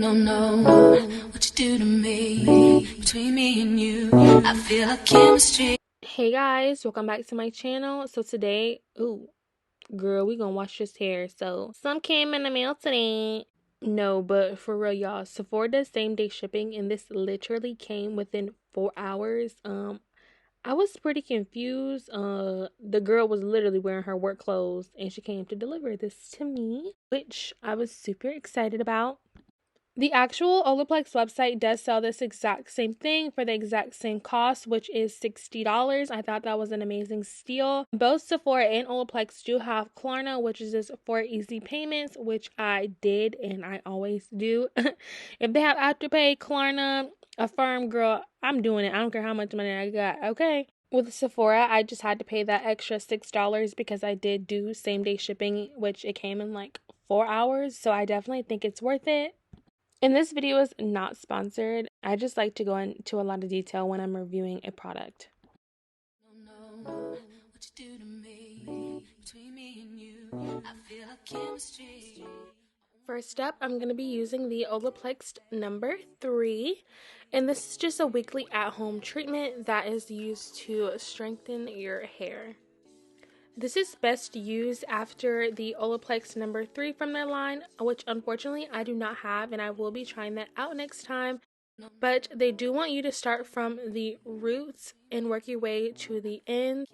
No, no, what you do to me, between me and you, I feel a chemistry. Hey guys, welcome back to my channel. So today, girl, we gonna wash this hair. So some came in the mail today. No, but for real, y'all, Sephora does same day shipping, and this literally came within 4 hours. I was pretty confused. The girl was literally wearing her work clothes, and she came to deliver this to me, which I was super excited about. The actual Olaplex website does sell this exact same thing for the exact same cost, which is $60. I thought that was an amazing steal. Both Sephora and Olaplex do have Klarna, which is just for easy payments, which I did and I always do. If they have Afterpay, Klarna, Affirm, girl, I'm doing it. I don't care how much money I got, okay? With Sephora, I just had to pay that extra $6 because I did do same day shipping, which it came in like 4 hours. So I definitely think it's worth it. And this video is not sponsored. I just like to go into a lot of detail when I'm reviewing a product. No, no, what you do to me, between me and you, I feel a chemistry. First up, I'm going to be using the Olaplex number 3. And this is just a weekly at-home treatment that is used to strengthen your hair. This is best used after the Olaplex number 3 from their line, which unfortunately I do not have, and I will be trying that out next time. But they do want you to start from the roots and work your way to the end.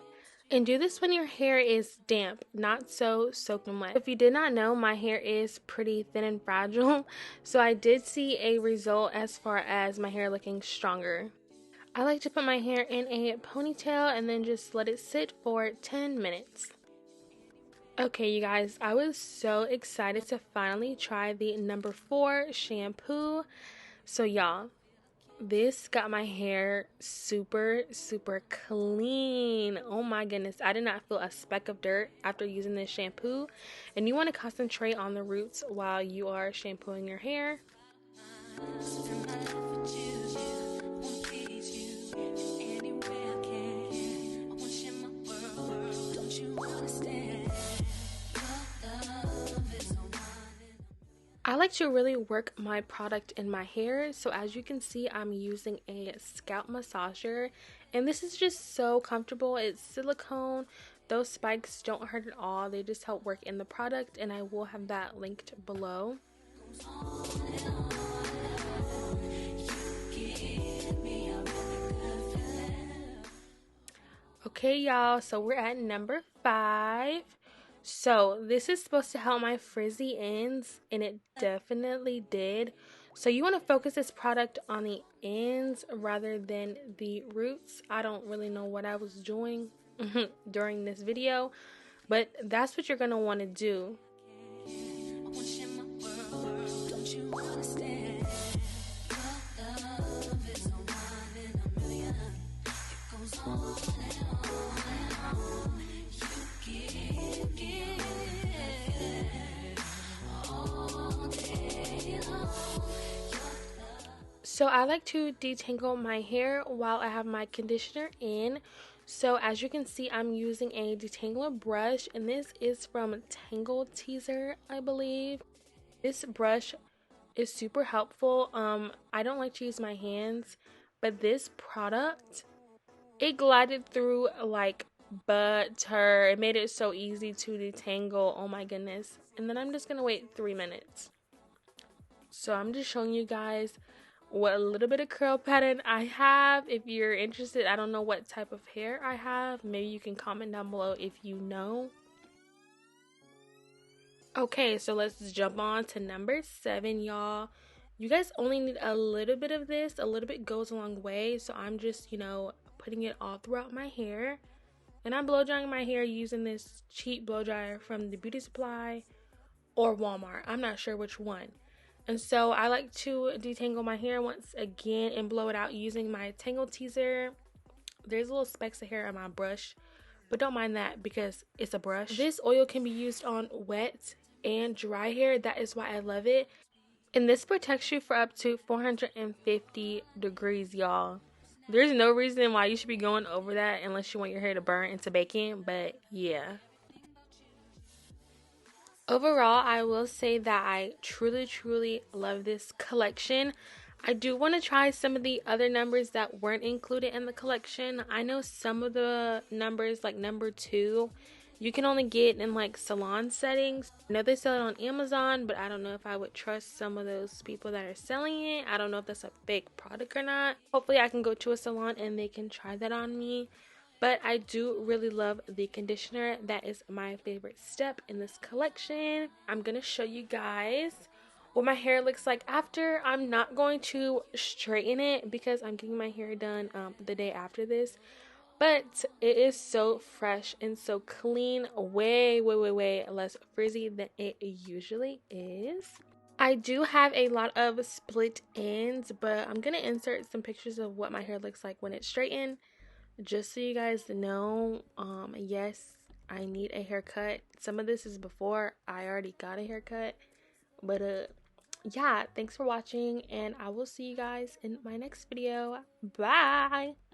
And do this when your hair is damp, not so soaking wet. If you did not know, my hair is pretty thin and fragile, so I did see a result as far as my hair looking stronger. I like to put my hair in a ponytail and then just let it sit for 10 minutes. Okay, you guys, I was so excited to finally try the number 4 shampoo. So y'all, this got my hair super clean. Oh my goodness, I did not feel a speck of dirt after using this shampoo. And you want to concentrate on the roots while you are shampooing your hair. I like to really work my product in my hair, so as you can see, I'm using a scalp massager, and this is just so comfortable. It's silicone. Those spikes don't hurt at all. They just help work in the product, and I will have that linked below. Okay, y'all, so we're at number 5. So this is supposed to help my frizzy ends, and it definitely did. So you want to focus this product on the ends rather than the roots. I don't really know what I was doing during this video, but that's what you're going to want to do. So I like to detangle my hair while I have my conditioner in. So as you can see, I'm using a detangler brush, and this is from Tangle Teaser, I believe. This brush is super helpful. I don't like to use my hands, but this product, it glided through like butter. It made it so easy to detangle. Oh my goodness. And then I'm just gonna wait 3 minutes. So I'm just showing you guys what a little bit of curl pattern I have. If you're interested, I don't know what type of hair I have. Maybe you can comment down below if you know. Okay, so let's jump on to number 7, y'all. You guys only need a little bit of this. A little bit goes a long way. So I'm just, putting it all throughout my hair. And I'm blow drying my hair using this cheap blow dryer from the beauty supply or Walmart. I'm not sure which one. And so I like to detangle my hair once again and blow it out using my Tangle Teaser. There's little specks of hair on my brush, but don't mind that because it's a brush. This oil can be used on wet and dry hair. That is why I love it. And this protects you for up to 450 degrees, y'all. There's no reason why you should be going over that unless you want your hair to burn into bacon, but yeah. Overall, I will say that I truly love this collection. I do want to try some of the other numbers that weren't included in the collection. I know some of the numbers, like number 2, you can only get in like salon settings. I know they sell it on Amazon, but I don't know if I would trust some of those people that are selling it. I don't know if that's a fake product or not. Hopefully I can go to a salon and they can try that on me. But I do really love the conditioner. That is my favorite step in this collection. I'm going to show you guys what my hair looks like after. I'm not going to straighten it because I'm getting my hair done the day after this. But it is so fresh and so clean. Way less frizzy than it usually is. I do have a lot of split ends, but I'm going to insert some pictures of what my hair looks like when it's straightened. Just so you guys know, yes, I need a haircut. Some of this is before I already got a haircut. But yeah, thanks for watching, and I will see you guys in my next video. Bye!